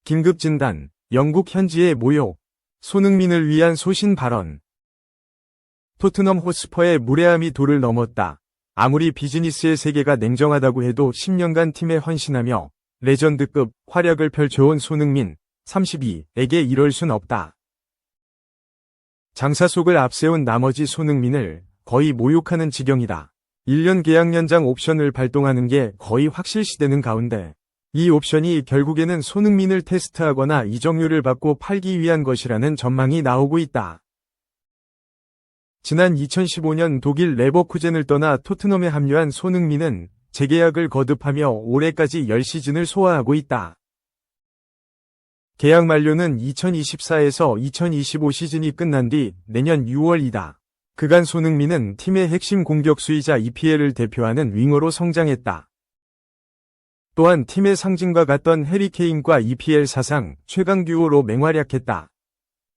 긴급 진단, 영국 현지의 모욕, 손흥민을 위한 소신 발언. 토트넘 호스퍼의 무례함이 도를 넘었다. 아무리 비즈니스의 세계가 냉정하다고 해도 10년간 팀에 헌신하며 레전드급 활약을 펼쳐온 손흥민, 32에게 이럴 순 없다. 장사 속을 앞세운 나머지 손흥민을 거의 모욕하는 지경이다. 1년 계약 연장 옵션을 발동하는 게 거의 확실시되는 가운데 이 옵션이 결국에는 손흥민을 테스트하거나 이적료를 받고 팔기 위한 것이라는 전망이 나오고 있다. 지난 2015년 독일 레버쿠젠을 떠나 토트넘에 합류한 손흥민은 재계약을 거듭하며 올해까지 10시즌을 소화하고 있다. 계약 만료는 2024에서 2025 시즌이 끝난 뒤 내년 6월이다. 그간 손흥민은 팀의 핵심 공격수이자 EPL을 대표하는 윙어로 성장했다. 또한 팀의 상징과 같던 해리 케인과 EPL 사상 최강 듀오로 맹활약했다.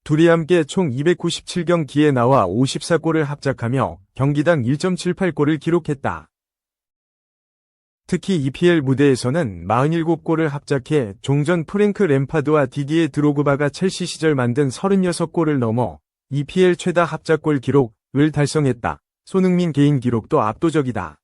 둘이 함께 총 297경기에 나와 54골을 합작하며 경기당 1.78골을 기록했다. 특히 EPL 무대에서는 47골을 합작해 종전 프랭크 램파드와 디디에 드로그바가 첼시 시절 만든 36골을 넘어 EPL 최다 합작골 기록을 달성했다. 손흥민 개인 기록도 압도적이다.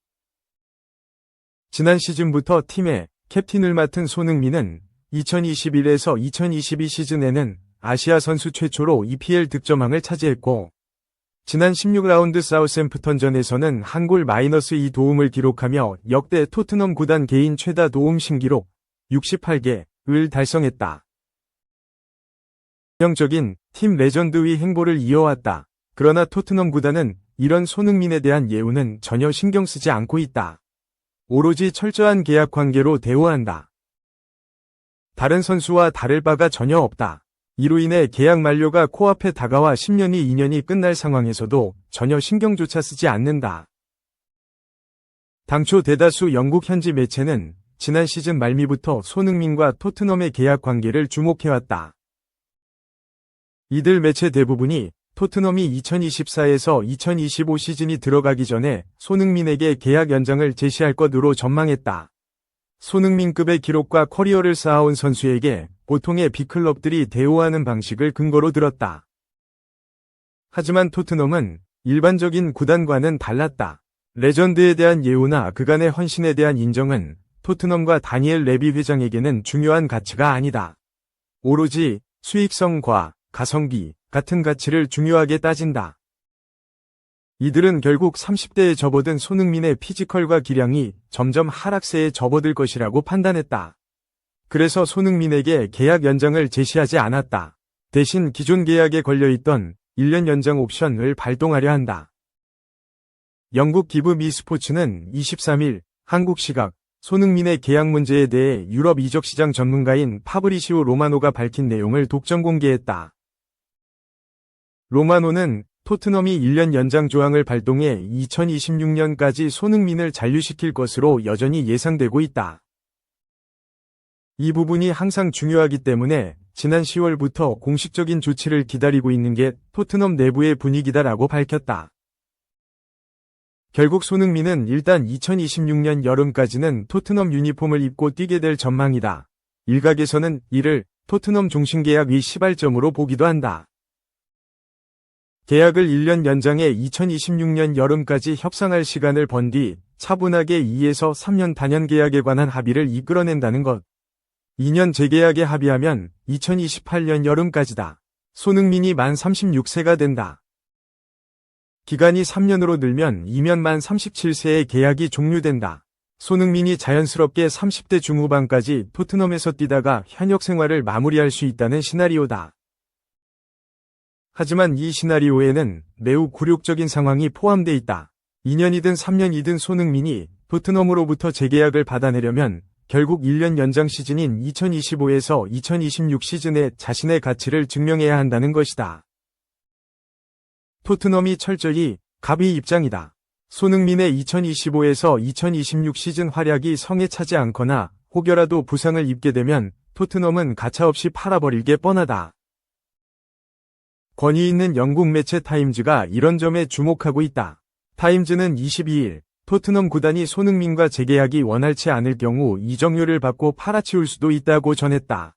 지난 시즌부터 팀의 캡틴을 맡은 손흥민은 2021에서 2022 시즌에는 아시아 선수 최초로 EPL 득점왕을 차지했고 지난 16라운드 사우샘프턴전에서는 한 골 -2 도움을 기록하며 역대 토트넘 구단 개인 최다 도움 신기록 68개를 달성했다. 전형적인 팀 레전드의 행보를 이어왔다. 그러나 토트넘 구단은 이런 손흥민에 대한 예우는 전혀 신경 쓰지 않고 있다. 오로지 철저한 계약 관계로 대우한다. 다른 선수와 다를 바가 전혀 없다. 이로 인해 계약 만료가 코앞에 다가와 10년이 2년이 끝날 상황에서도 전혀 신경조차 쓰지 않는다. 당초 대다수 영국 현지 매체는 지난 시즌 말미부터 손흥민과 토트넘의 계약 관계를 주목해왔다. 이들 매체 대부분이 토트넘이 2024에서 2025 시즌이 들어가기 전에 손흥민에게 계약 연장을 제시할 것으로 전망했다. 손흥민급의 기록과 커리어를 쌓아온 선수에게 보통의 빅클럽들이 대우하는 방식을 근거로 들었다. 하지만 토트넘은 일반적인 구단과는 달랐다. 레전드에 대한 예우나 그간의 헌신에 대한 인정은 토트넘과 다니엘 레비 회장에게는 중요한 가치가 아니다. 오로지 수익성과 가성비 같은 가치를 중요하게 따진다. 이들은 결국 30대에 접어든 손흥민의 피지컬과 기량이 점점 하락세에 접어들 것이라고 판단했다. 그래서 손흥민에게 계약 연장을 제시하지 않았다. 대신 기존 계약에 걸려있던 1년 연장 옵션을 발동하려 한다. 영국 기브 미 스포츠는 23일 한국 시각 손흥민의 계약 문제에 대해 유럽 이적시장 전문가인 파브리시오 로마노가 밝힌 내용을 독점 공개했다. 로마노는 토트넘이 1년 연장 조항을 발동해 2026년까지 손흥민을 잔류시킬 것으로 여전히 예상되고 있다. 이 부분이 항상 중요하기 때문에 지난 10월부터 공식적인 조치를 기다리고 있는 게 토트넘 내부의 분위기다라고 밝혔다. 결국 손흥민은 일단 2026년 여름까지는 토트넘 유니폼을 입고 뛰게 될 전망이다. 일각에서는 이를 토트넘 종신계약의 시발점으로 보기도 한다. 계약을 1년 연장해 2026년 여름까지 협상할 시간을 번 뒤 차분하게 2에서 3년 단연 계약에 관한 합의를 이끌어낸다는 것. 2년 재계약에 합의하면 2028년 여름까지다. 손흥민이 만 36세가 된다. 기간이 3년으로 늘면 이면 만 37세의 계약이 종료된다. 손흥민이 자연스럽게 30대 중후반까지 토트넘에서 뛰다가 현역 생활을 마무리할 수 있다는 시나리오다. 하지만 이 시나리오에는 매우 굴욕적인 상황이 포함돼 있다. 2년이든 3년이든 손흥민이 토트넘으로부터 재계약을 받아내려면 결국 1년 연장 시즌인 2025에서 2026 시즌에 자신의 가치를 증명해야 한다는 것이다. 토트넘이 철저히 갑의 입장이다. 손흥민의 2025에서 2026 시즌 활약이 성에 차지 않거나 혹여라도 부상을 입게 되면 토트넘은 가차없이 팔아버릴 게 뻔하다. 권위 있는 영국 매체 타임즈가 이런 점에 주목하고 있다. 타임즈는 22일 토트넘 구단이 손흥민과 재계약이 원활치 않을 경우 이적료를 받고 팔아치울 수도 있다고 전했다.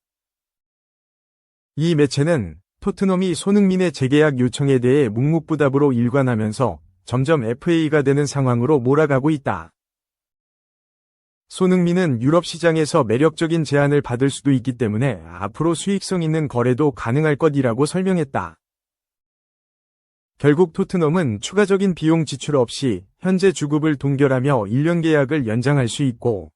이 매체는 토트넘이 손흥민의 재계약 요청에 대해 묵묵부답으로 일관하면서 점점 FA가 되는 상황으로 몰아가고 있다. 손흥민은 유럽 시장에서 매력적인 제안을 받을 수도 있기 때문에 앞으로 수익성 있는 거래도 가능할 것이라고 설명했다. 결국 토트넘은 추가적인 비용 지출 없이 현재 주급을 동결하며 1년 계약을 연장할 수 있고,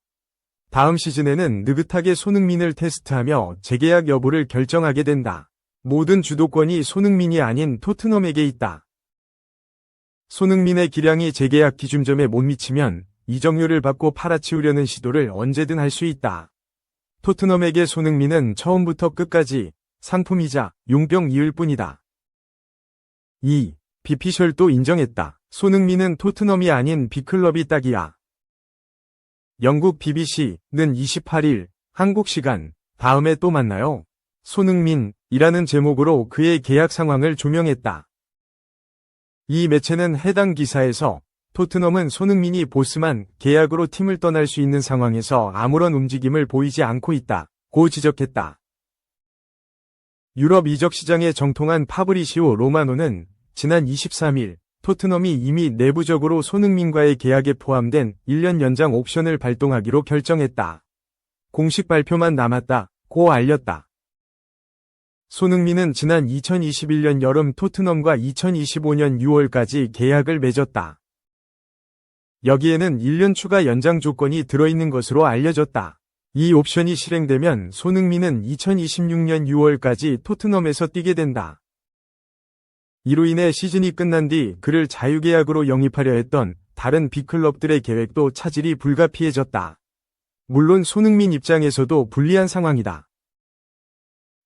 다음 시즌에는 느긋하게 손흥민을 테스트하며 재계약 여부를 결정하게 된다. 모든 주도권이 손흥민이 아닌 토트넘에게 있다. 손흥민의 기량이 재계약 기준점에 못 미치면 이적료를 받고 팔아치우려는 시도를 언제든 할 수 있다. 토트넘에게 손흥민은 처음부터 끝까지 상품이자 용병이을 뿐이다. 2. 비피셜도 인정했다. 손흥민은 토트넘이 아닌 빅클럽이 딱이야. 영국 BBC는 28일 한국 시간 다음에 또 만나요. 손흥민이라는 제목으로 그의 계약 상황을 조명했다. 이 매체는 해당 기사에서 토트넘은 손흥민이 보스만 계약으로 팀을 떠날 수 있는 상황에서 아무런 움직임을 보이지 않고 있다고 지적했다. 유럽 이적 시장에 정통한 파브리시오 로마노는 지난 23일 토트넘이 이미 내부적으로 손흥민과의 계약에 포함된 1년 연장 옵션을 발동하기로 결정했다. 공식 발표만 남았다고 알렸다. 손흥민은 지난 2021년 여름 토트넘과 2025년 6월까지 계약을 맺었다. 여기에는 1년 추가 연장 조건이 들어있는 것으로 알려졌다. 이 옵션이 실행되면 손흥민은 2026년 6월까지 토트넘에서 뛰게 된다. 이로 인해 시즌이 끝난 뒤 그를 자유계약으로 영입하려 했던 다른 빅클럽들의 계획도 차질이 불가피해졌다. 물론 손흥민 입장에서도 불리한 상황이다.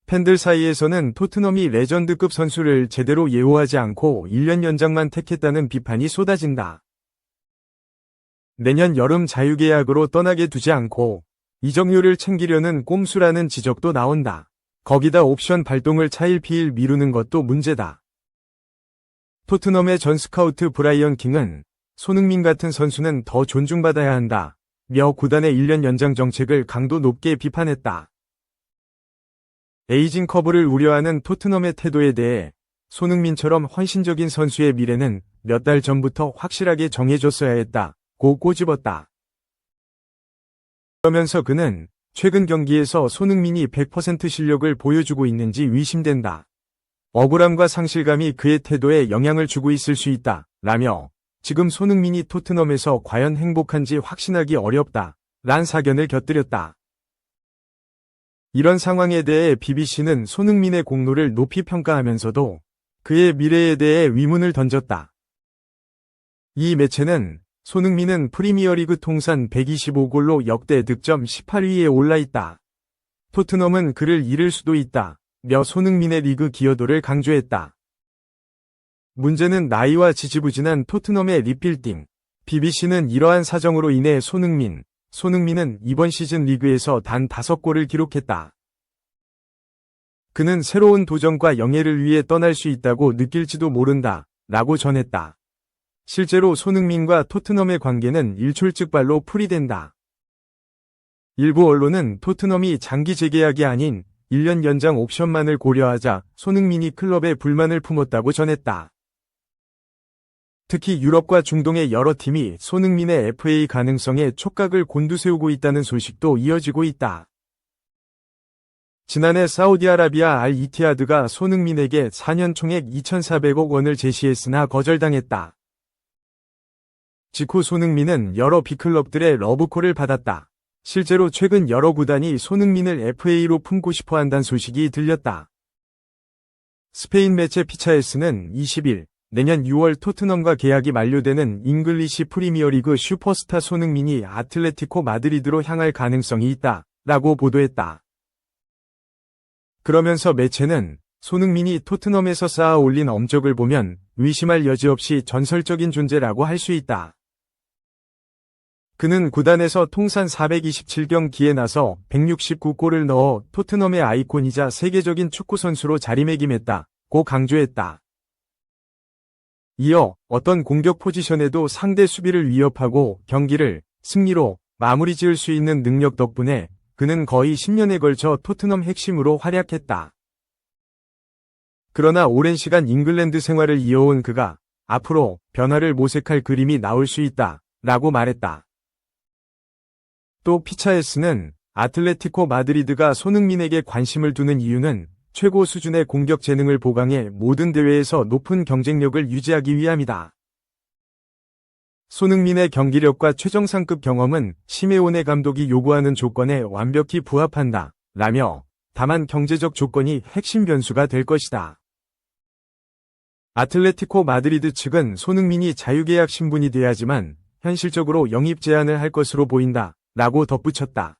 팬들 사이에서는 토트넘이 레전드급 선수를 제대로 예우하지 않고 1년 연장만 택했다는 비판이 쏟아진다. 내년 여름 자유계약으로 떠나게 두지 않고 이적료를 챙기려는 꼼수라는 지적도 나온다. 거기다 옵션 발동을 차일피일 미루는 것도 문제다. 토트넘의 전 스카우트 브라이언 킹은 손흥민 같은 선수는 더 존중받아야 한다 며 구단의 1년 연장 정책을 강도 높게 비판했다. 에이징 커브를 우려하는 토트넘의 태도에 대해 손흥민처럼 헌신적인 선수의 미래는 몇 달 전부터 확실하게 정해졌어야 했다고 꼬집었다. 그러면서 그는 최근 경기에서 손흥민이 100% 실력을 보여주고 있는지 의심된다. 억울함과 상실감이 그의 태도에 영향을 주고 있을 수 있다 라며 지금 손흥민이 토트넘에서 과연 행복한지 확신하기 어렵다 란 사견을 곁들였다. 이런 상황에 대해 BBC는 손흥민의 공로를 높이 평가하면서도 그의 미래에 대해 의문을 던졌다. 이 매체는 손흥민은 프리미어리그 통산 125골로 역대 득점 18위에 올라있다. 토트넘은 그를 잃을 수도 있다 며 손흥민의 리그 기여도를 강조했다. 문제는 나이와 지지부진한 토트넘의 리빌딩. BBC는 이러한 사정으로 인해 손흥민은 이번 시즌 리그에서 단 5골을 기록했다. 그는 새로운 도전과 영예를 위해 떠날 수 있다고 느낄지도 모른다 라고 전했다. 실제로 손흥민과 토트넘의 관계는 일촉즉발로 풀이된다. 일부 언론은 토트넘이 장기 재계약이 아닌 1년 연장 옵션만을 고려하자 손흥민이 클럽에 불만을 품었다고 전했다. 특히 유럽과 중동의 여러 팀이 손흥민의 FA 가능성에 촉각을 곤두세우고 있다는 소식도 이어지고 있다. 지난해 사우디아라비아 알 이티하드가 손흥민에게 4년 총액 2,400억 원을 제시했으나 거절당했다. 직후 손흥민은 여러 빅클럽들의 러브콜을 받았다. 실제로 최근 여러 구단이 손흥민을 FA로 품고 싶어 한다는 소식이 들렸다. 스페인 매체 피차에스는 20일 내년 6월 토트넘과 계약이 만료되는 잉글리시 프리미어리그 슈퍼스타 손흥민이 아틀레티코 마드리드로 향할 가능성이 있다 라고 보도했다. 그러면서 매체는 손흥민이 토트넘에서 쌓아 올린 업적을 보면 의심할 여지 없이 전설적인 존재라고 할 수 있다. 그는 구단에서 통산 427경기에 나서 169골을 넣어 토트넘의 아이콘이자 세계적인 축구선수로 자리매김했다고 강조했다. 이어 어떤 공격 포지션에도 상대 수비를 위협하고 경기를 승리로 마무리 지을 수 있는 능력 덕분에 그는 거의 10년에 걸쳐 토트넘 핵심으로 활약했다. 그러나 오랜 시간 잉글랜드 생활을 이어온 그가 앞으로 변화를 모색할 그림이 나올 수 있다 라고 말했다. 또 피차에스는 아틀레티코 마드리드가 손흥민에게 관심을 두는 이유는 최고 수준의 공격 재능을 보강해 모든 대회에서 높은 경쟁력을 유지하기 위함이다. 손흥민의 경기력과 최정상급 경험은 시메오네 감독이 요구하는 조건에 완벽히 부합한다 라며 다만 경제적 조건이 핵심 변수가 될 것이다. 아틀레티코 마드리드 측은 손흥민이 자유계약 신분이 돼야지만 현실적으로 영입 제한을 할 것으로 보인다 라고 덧붙였다.